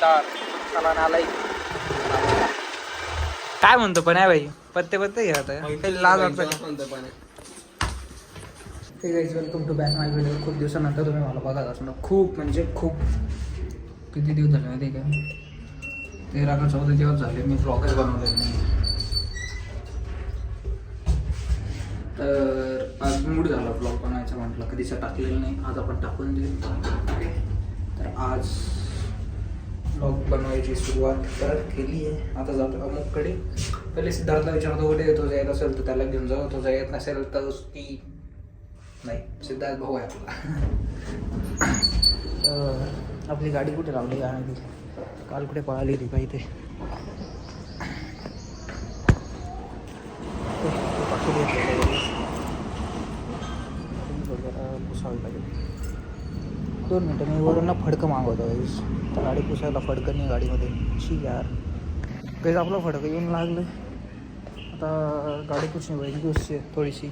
सिद्धार्थ चला नालाय. काय म्हणतो पण आहे भाई, पत्ते घ्या आता लाज वाटतं. Hey guys welcome to back my video. खूप दिवसानंतर तुम्ही मला बघत असणार. खूप म्हणजे खूप किती दिवस झाले माहिती आहे का, 13 का 14 दिवस झाले मी ब्लॉगच बनवलेले नाही. तर आज मूड झाला ब्लॉग बनवायचा, म्हटलं कधीच टाकलेलं नाही, आज आपण टाकून देऊ. तर आज ब्लॉग बनवायची सुरुवात परत केली आहे. आता जातो अमुककडे. पहिले सिद्धार्थला विचारतो कुठे तो जायत असेल तर त्याला घेऊन जाऊ, तो जायत नसेल तर ती नाही. सिद्धार्थ भाऊ आहे आपला. आपली गाडी कुठे लावली आणि काल कुठे पळाली ती पाहिजे पुसावी लागेल. 2 मिनटं मी वरून फडकं मागवतो गाईस. तर गाडी पुसायला फडकं नाही गाडीमध्ये. शी यार गाईस, आपलं फडकं येऊन लागलं. आता गाडी पुसणी पाहिजे थोडीशी.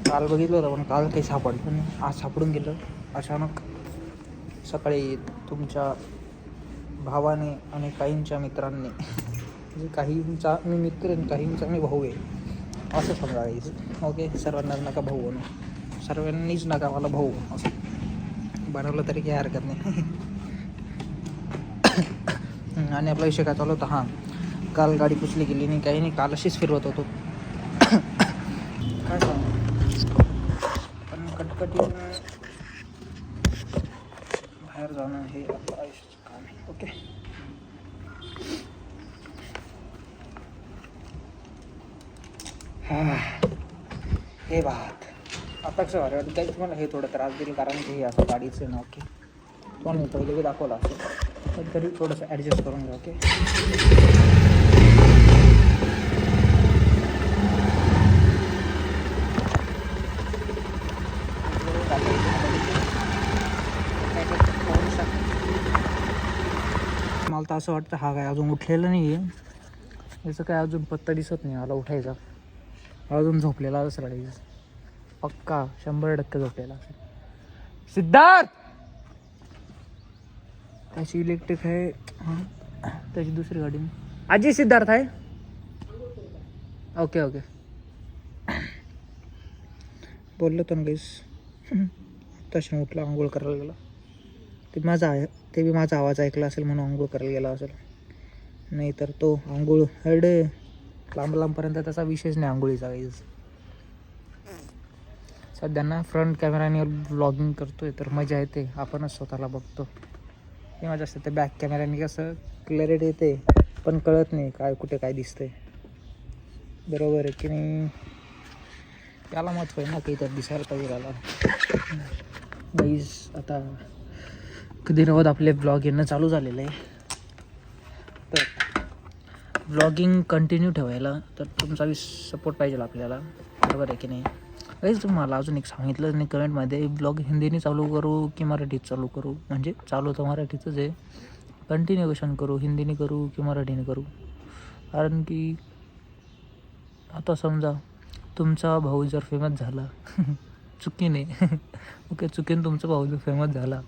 काल बघितलं होतं पण काल काही सापडलं नाही. आज सापडून गेलं अचानक. सकाळी तुमच्या भावाने आणि काहींच्या मित्रांनी, म्हणजे काहींचा मी मित्र आणि काहींचा मी भाऊ आहे असं समजायचं. ओके, सर्वांना नका भाऊ बनू, सर्वांनीच नका मला भाऊ असं बनवलं तरी काही हरकत नाही. आणि आपला विषय काय चालू होता, हां काल गाडी पुसली गेली नाही काही नाही, काल अशीच फिरवत होतो. काय सांगू पण कटकटीनं बाहेर जाणं हे आपलं आयुष्याचं काम आहे. ओके, हां हे बात आता कसं वाटतं काही तुम्हाला हे थोडं त्रास देईल, कारण की हे असं गाडीचं आहे ना. ओके, तुम्हाला मी पहिले बी दाखवलं असं, पण तरी थोडंसं ॲडजस्ट करून घ्या. ओके, मला तर असं वाटतं हा काय अजून उठलेला नाही आहे. याचं काय अजून पत्ता दिसत नाही मला उठायचा. अजून झोपलेला असेल राहील पक्का, 100% झोपलेला असेल. सिद्धार्थ त्याची इलेक्ट्रिक आहे, हां त्याची दुसरी गाडी. आजी सिद्धार्थ आहे. ओके ओके, बोललो तर गाईस. तशा उठला, आंघोळ करायला गेला. ते बी माझा आवाज ऐकला असेल म्हणून आंघोळ करायला गेला असेल, नाही तर तो आंघोळ हरडे लांबपर्यंत त्याचा विषयच नाही आंघोळीचा. गाईस सध्या ना फ्रंट कॅमेराने व्लॉगिंग करतोय तर मजा येते, आपणच स्वतःला बघतो. हे मजा असते. ते बॅक कॅमेऱ्याने कसं क्लॅरिटी येते पण कळत नाही काय कुठे काय दिसतंय. बरोबर आहे की नाही, त्याला महत्त्व आहे ना, काही तर दिसायला पाहिजे त्याला. गाईज आता कधी नव्हत आपले ब्लॉग येणं चालू झालेलं आहे. तर ब्लॉगिंग कंटिन्यू ठेवायला तर तुमचा सपोर्ट पाहिजे आपल्याला, बरोबर आहे की नाही. गाईज तुम्हाला अजून एक सांगितलं नाही कमेंटमध्ये, ब्लॉग हिंदीने चालू करू की मराठीत चालू करू. म्हणजे चालू तर मराठीचंच आहे, कंटिन्युएशन करू हिंदीने करू की मराठीने करू. कारण की आता समजा तुमचा भाऊ जर फेमस झाला चुकीने ओके, चुकीने तुमचा भाऊ जर फेमस झाला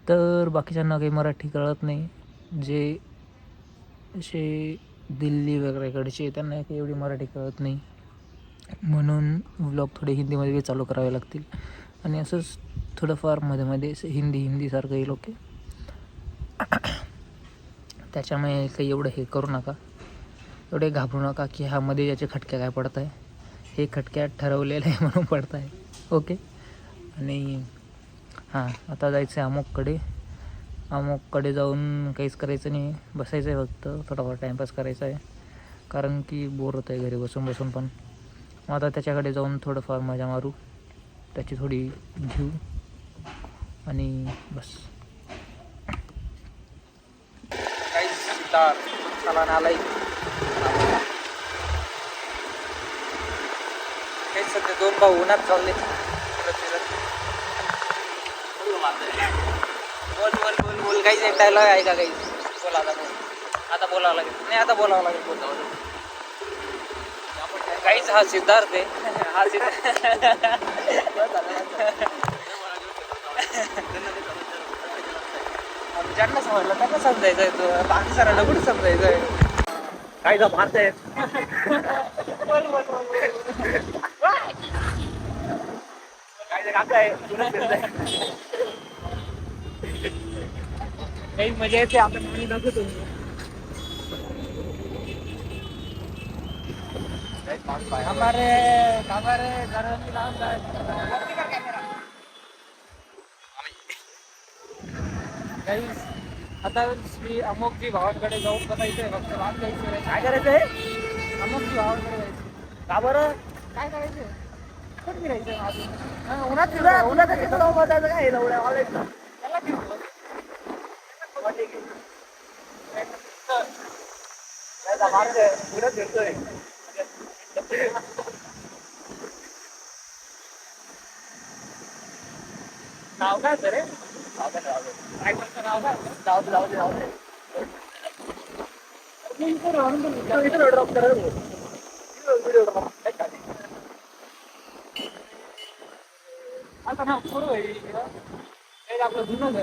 तर बाकीच्यांना काही मराठी कळत नाही. जे असे दिल्ली वगैरेकडचे त्यांना काही एवढी मराठी कळत नाही, म्हणून व्लॉग थोडे हिंदीमध्ये चालू करावे लागतील. आणि असंच थोडंफार मध्ये हिंदीसारखं येईल. ओके, त्याच्यामुळे काही एवढं हे करू नका, एवढे घाबरू नका की ह्यामध्ये याचे खटक्या काय पडत आहे. हे खटक्यात ठरवलेलं आहे म्हणून पडत आहे. ओके, आणि हां आता जायचं आहे अमुककडे जाऊन काहीच करायचं नाही, बसायचं आहे फक्त, थोडाफार टाईमपास करायचा आहे. कारण की बोर होतं आहे घरी बसून पण. मग आता त्याच्याकडे जाऊन थोडंफार मजा मारू, त्याची थोडी घेऊ आणि बस. काही चला नालाय काही सध्या 2 भाऊ उन्हात चालले. बोल काहीच एक डायलॉग आहे का काही, बोला आता बोलावं लागेल. नाही आता बोलावं लागेल. काहीच हा सिद्धार्थ आहे, हा सिद्धार्थ ज्यांना समजलं त्यांना समजायचंय तो बाकी सरांना कुठे समजायचंय काय जा मारताय काही मजा येते आपण पाणी दाखवतो हमारे घरांनी लावून काही आता श्री अमोकजी भावांकडे जाऊन बघायचंय फक्त लांब जायचं काय करायचंय अमोकजी भावांकडे जायचं का बरं काय करायचंय कुठे फिरायचं अजून उन्हात तिथं बसायचं काय त्याला फिरतोय नाव काय रे आता ना पुरं आपलं जुनं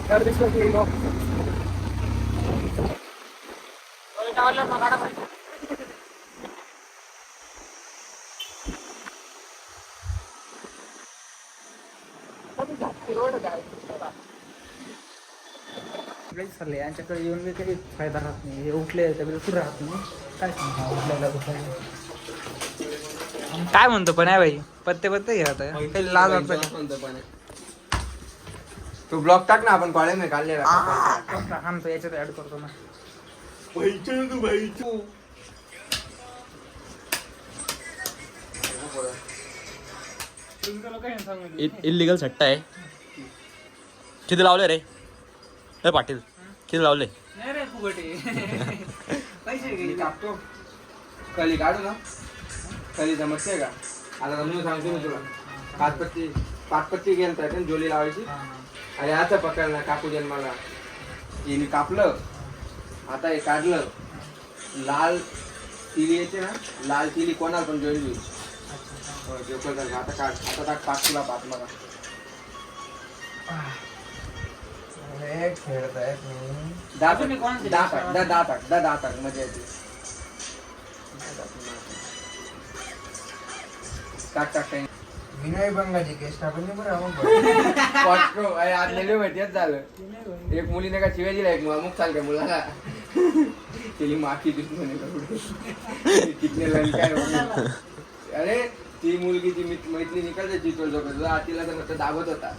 घर दिसलं की यांच्याकडे येऊन बी काही फायदा राहत नाही हे उठले तर बिलकुल राहत नाही काय सांगता उठल्याला काय म्हणतो पण आहे भाई पत्ते घेत काही लाज वाटत तू ब्लॉग टाक ना आपण कॉलेज काढलेला तो याच्यात ऍड करतो ना इलिगल सट्टा आहे किती लावले रे पाटील किती लावले नाही रे फुगटे पैसे कापतो कली काढू ना कली जमते का आता मी सांगतो मी तुला पाचपत्ती गेलता का जोली लावायची अरे आता पकडला कापू जन्माला हिने कापलं आता हे काढलं लाल तिली येते ना लाल तिली कोणाला पण जोडली आता काढ आता टाक पाच तुला पाच मला खेळताय दात मजा येते टाक टाक विनय बंगाची केस टाकून आज नेले माहितीच झालं एक मुलीने का शिव्या दिला एक अमुक चालते मुलाला तिली माखी कितने लंका अरे ती मुलगी ती मैत्री निकाल चितोड जोक तिला तर फक्त दाबत होता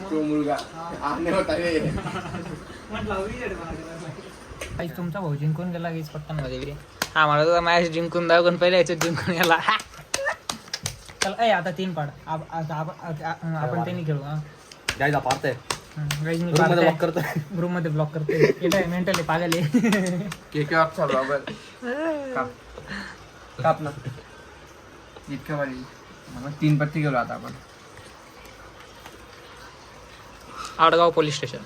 तो मुलगा आने होता रे तुमचा भाऊ जिंकून गेला वीज पट्टन मध्ये हा मला तुझा मॅच जिंकून दाखवून पहिले याच्यात जिंकून गेला चल ए आता 3 पाड आपण त्यांनी खेळू जायचा पारतय ग्रुप मध्ये ब्लॉक करतोय मेंटली पागल आहे केक चालू काप ना इतकं वाली मग 3 पत्ती गेलो आता आपण आडगाव पोलीस स्टेशन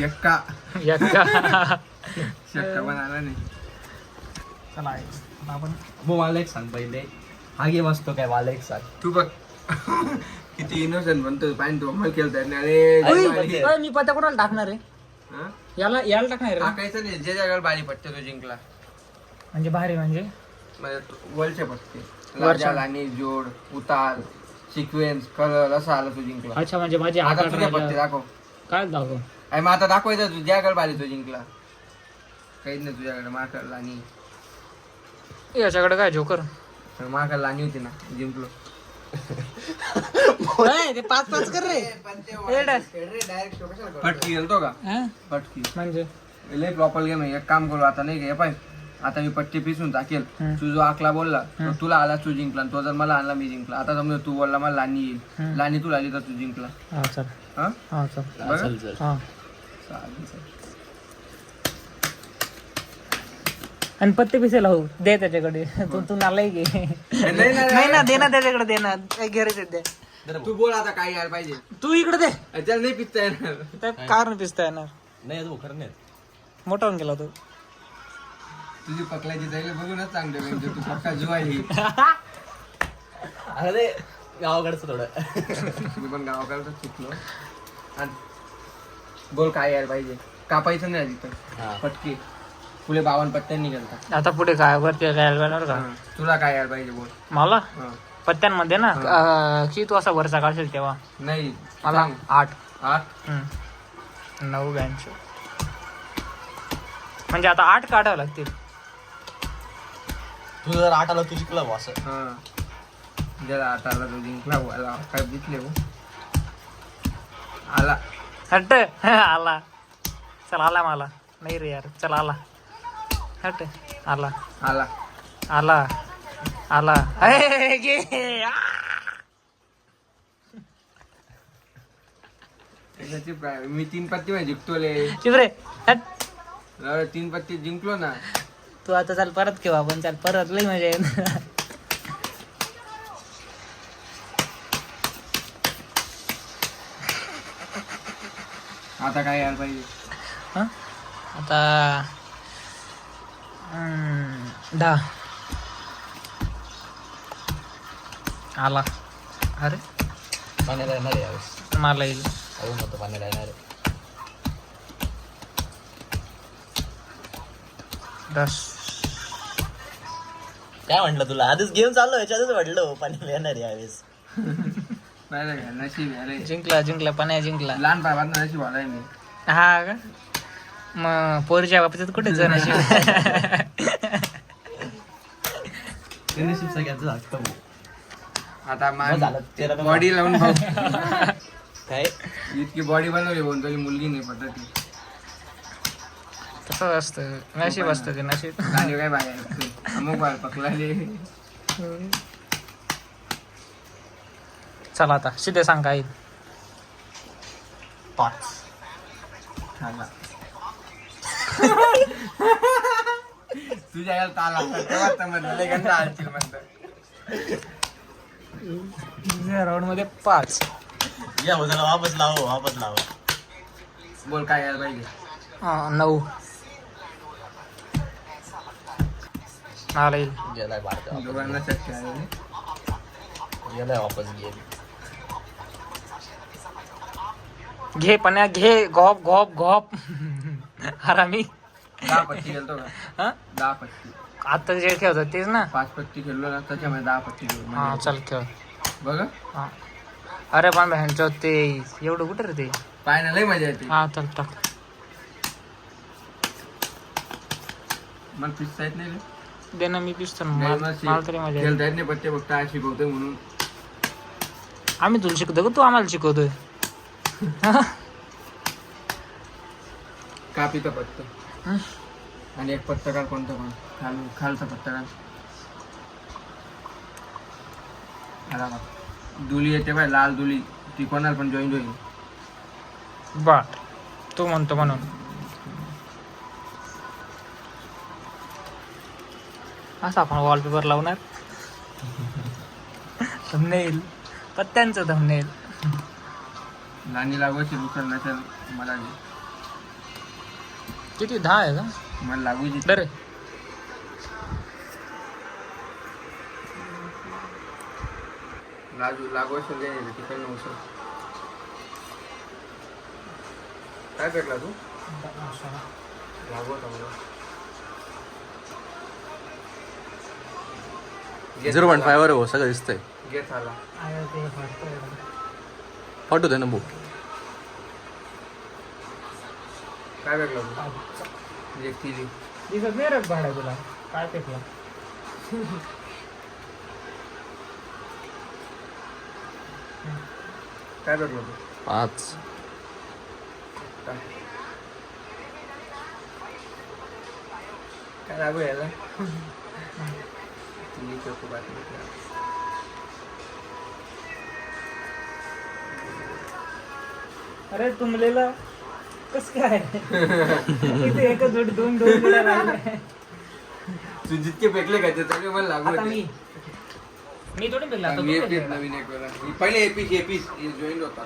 एक्का पण आला नाही चला आपण मला एक सांग पहिले हा गेम असतो काय मला एक सांग तू बघ किती इनोसेंट म्हणतो पाहिजे तू अमल केलता अरे मी पत्ता कोणाला टाकणार आहे याला टाकणार आहे टाकायचं नाही जे जागेवर बारी पट्टे तो जिंकला म्हणजे भारी म्हणजे वरचे पट्टे आणि जोड उतार सिक्वेन्स कलर असं आलं तू जिंकला अच्छा म्हणजे माझे आता तुझे पट्टे दाखव काय दाखव अरे मग आता दाखवायचं तू ज्याकडे बारी तो जिंकला काहीच नाही तुझ्याकडे माकडला आणि याच्याकडे काय जोकर माकडला आणि होती ना जिंकलो ते 5-5 कर रे फटकी गेलतो का फटकी म्हणजे लय प्रॉपर गेम आहे एक काम करू आता नाही का पाहिजे आता मी पट्टी पिसून टाकेल तू जो आकला बोलला तुला आला तू जिंकला तो जर मला आणला मी जिंकला आता समजा तू बोलला मला लाणी येईल लाणी तुला आली तर तू जिंकला आणि पत्ते पिसेला हो दे त्याच्याकडे तू नालाय घे नाही ना दे ना त्याच्याकडे दे ना गॅरेज दे तू बोल आता काय यायला पाहिजे तू इकडे दे त्याला नाही पिसता येणार कार पिसता येणार नाही तू खरं नाही मोठा होऊन गेला तो तुझी पकलायची जाईल बघूनच चांगले म्हणजे तू पक्का जुवाई अरे गावाकडचं थोडं. मी पण गावाकडचं शिकलो. आणि बोल काय यायला पाहिजे. कापायचं नाही तिथं हा. पटकी पुढे 52 पत्त्यांनी गेलता. आता पुढे काय वरती काय बनणार का तुला काय यायला पाहिजे बोल. मला हा. पत्त्यांमध्ये ना किती तू असा वरचा काढशील तेव्हा नाही मला सांग. 8 8 982 म्हणजे आता 8 काढावं लागतील. तू जर 8 आला तू शिकला बॉस. हा ज्याला 8 आला तो जिंकला. आला काय जिंकले हो. आला हट आला. चल आला मला नाही रे यार. चल आला. हट आला आला आला आला. अरे गे आ! त्याच्याची मी 3 पत्ती मध्ये जिंकतो ले. चिपरे हट. 3 पत्ती जिंकलो ना. तू आता चाल परत घेऊ आपण. चाल परत लई मजा येईल. आता काय यायला पाहिजे. हं? आता 10 आला. अरे पाण्याला येणार आहे यावेळेस. मला येईल. अजून होतं पाण्याला येणार आहे. 10 काय म्हटलं तुला आधीच गेम चालू याच्यातच म्हटलं पाण्याला येणार आहे यावेळेस. पाहिलं का नशीब यायला. जिंकला पाण्या जिंकला. लहान पायपात नशीब आलाय मी. हा का मग पोरीच्या बाबतीत कुठे जण नशीब सगळ्यांचं लागतं. आता बस झालं, तेरा नंबर. बॉडी लावून भाऊ. काय इतकी बॉडी बनवली बोल तरी मुलगी नाही पद्धती. तसंच असतं. नशीब असतं ते नशीब. गाणी काय बाहेर अमुक बाहेर पकलाले. चला आता सीधे सांग काय 5. थांबा. तुझ्या याला ताल असतात तेव्हा समजलं लय घंटा आलची म्हणतात. राऊंड मध्ये 5. या हो, चला वापस लावा. बोल काय यायला पाहिजे. 9 आला येईल. गेलाय बाहेर. दोघांना शक्य आहे. गेलाय वापस गेम. घे पण्या घे. घोप घोप घोप. हरामी. 10 पत्ती खेळतो का. हा 10 पत्ती. आता जे खेळतात तेच ना. 5 पत्ती खेळलो ना त्याच्यामध्ये 10 पत्ती खेळलो. हा चल खेळ. बघ हा अरे पण ह्यांच्या ते एवढं कुठं रे ते. पाहायला लय मजा येते. हा चल टाक. मला पिसता येत नाही रे. दे ना मी पिसतो ना. नाही, मला मला तरी मजा येईल. खेळता येत नाही पत्ते फक्त आज शिकवतोय म्हणून. आम्ही तुला शिकवतो का तू आम्हाला शिकवतोय. कापीचा पत्ता आणि एक पत्ता काढ. कोणता पण खालचा पत्ता काढ. आला बघ. दुली येते बाय लाल दुली. ती कोणाला पण जॉईन होईल. बाट तू म्हणतो म्हणून. असं आपण वॉलपेपर लावणार. Thumbnail पत्त्यांचं thumbnail. लाणी लागवायची दुसरं नसेल मला घे. किती 10 आहे का. मला लागूची. बरे लागवायचं घे तिकडे नव्हतं. काय भेटला तू. लागवत मला 0.5 वर हो सगळं दिसतंय. घेत आला. फोटो दे ना बुक. काय भेटला तू. एक केली. दिसत नाही रे भाड्या तुला. काय पेकला. काय भेटला तू. 5. काय काय लागू यायला. अरे तुमलेला कस काय. इथे एक जोड 2 जोड्या लागल्या. तू जितके फेकले का ते सगळे मला लागू आता होते. मी थोडी पेकला. आता मी तू एपीस पेकला. नवीन एक वेळा. पहिले एपीस जॉईन होता.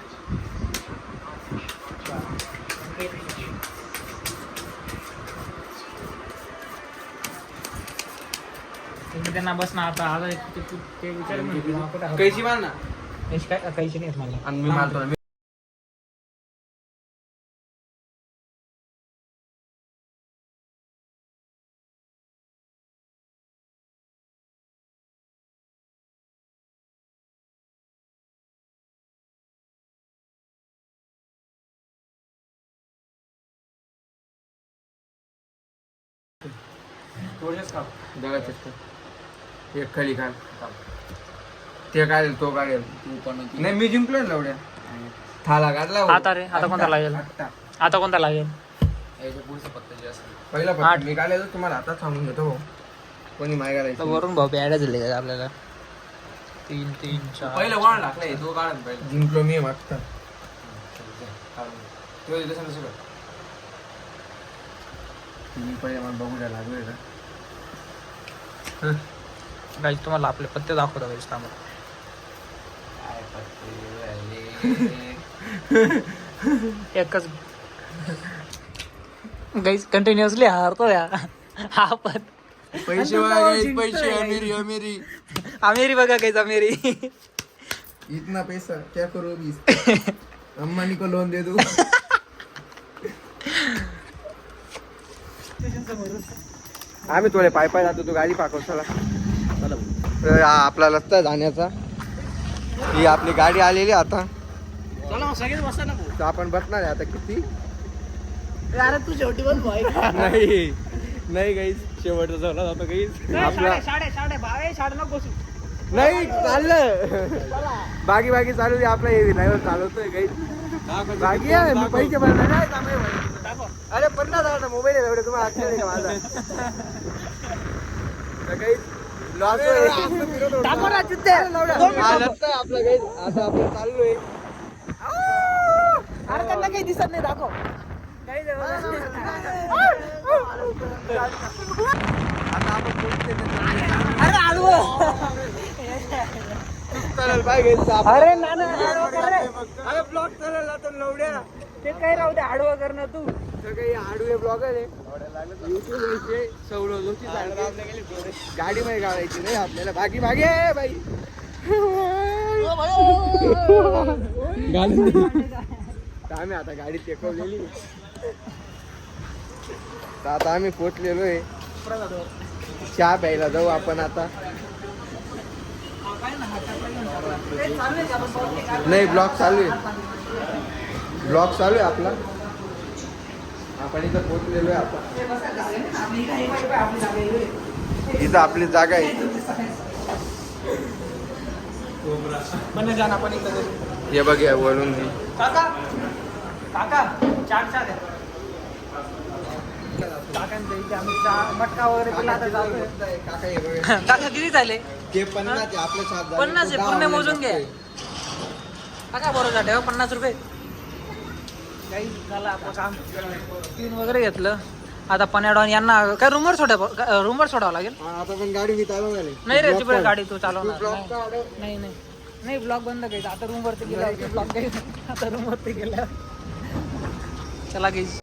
तुम्ही त्यांना बस ना आता. आता ते विचार कैसी मार ना. काय काहीच नाही मला. आणि मी मारतो दगड एक खाली काढ ते काढेल तो काढेल नाही मी जिंकलो ना लवड्या थाला काढला हो. आता रे आता कोणता लागेल? आता कोणता लागेल? पहिला आठ. पत्ता मी काढायचो तुम्हाला आता सांगून घेतो हो. कोणी माय तर काढायचं वरून भाऊ प्यायला झाले का आपल्याला? 3 3 4 पहिलं कोण टाकलाय तो काढा पहिला जिंकलो मी मागता तुम्ही पहिले मला बघू द्या लागलोय का गाईज तुम्हाला आपले पत्ते दाखवतो गाईज थांबा. एकच गाईज कंटिन्युअसली हारतो या हा पण पैसे वागायचे पैसे अमेरी अमेरी अमेरी बघा गाईज अमेरी. इतना पैसा क्या करो अभी अम्मानी को लोन दे दो आम्ही थोडे पाय पाय जातो तू गाडी पाकव चला तर हा आपला रस्ता जाण्याचा ही आपली गाडी आलेली आता तर आपण बसणार आहे आता किती तू शेवटी पण नाही नाही गाईस शेवटचा झाला जातो गाईस आपला नाही चाललं बागी बागी चालू दे आपला हे ड्रायव्हर चालवतोय गाईस बागी आहे मी पैसे भरणार नाही अरे 50,000 मोबाईल आहे एवढे तुम्हाला आठवण आहे का माझा लॉस आपला गाईस आता आपण चाललोय अरे त्यांना काही दिसत नाही दाखव. आता आपण पोहोचले अरे आडवं. चालेल बाय गाईस अरे नाना अरे ब्लॉग चालेल आता लवड्या ते काय राहू दे आडवं करणं तू. तर काही आडवे ब्लॉगर आहे युट्यूब वरचे सवड गोष्टी गाडी मध्ये काढायची नाही आपल्याला बाकी बाकी आहे बाई आम्ही आता गाडी टेकवलेली तर आता आम्ही पोचलेलो आहे चहा प्यायला जाऊ आपण आता नाही ब्लॉग चालू आहे ब्लॉग चालू आहे आपला आपण इथं पोहोचलेलो आहे आता इथं आपली जागा आहे हे बघ या वरून काका काका चार द्या. काकांच्या इथे आम्ही मटका वगैरे पिला आता जातोय. काका हे बघ काका किती झाले? ते 50 आहे आपल्या साथ 50 आहे पूर्ण मोजून घ्या काका बरोबर ठेवा 50 रुपये. काही झालं आपलं काम तीन वगैरे घेतलं आता पन्याडॉन यांना काय रूमवर सोडावं लागेल. आता पण गाडी मी चालवणार आहे. नाही रे तिकडे गाडी तू चालवणार ब्लॉग नाही. काढ. नाही नाही नाही ब्लॉग बंद करायचं आता रूमवरती गेला ब्लॉग आता रूमवरती गेला चला काही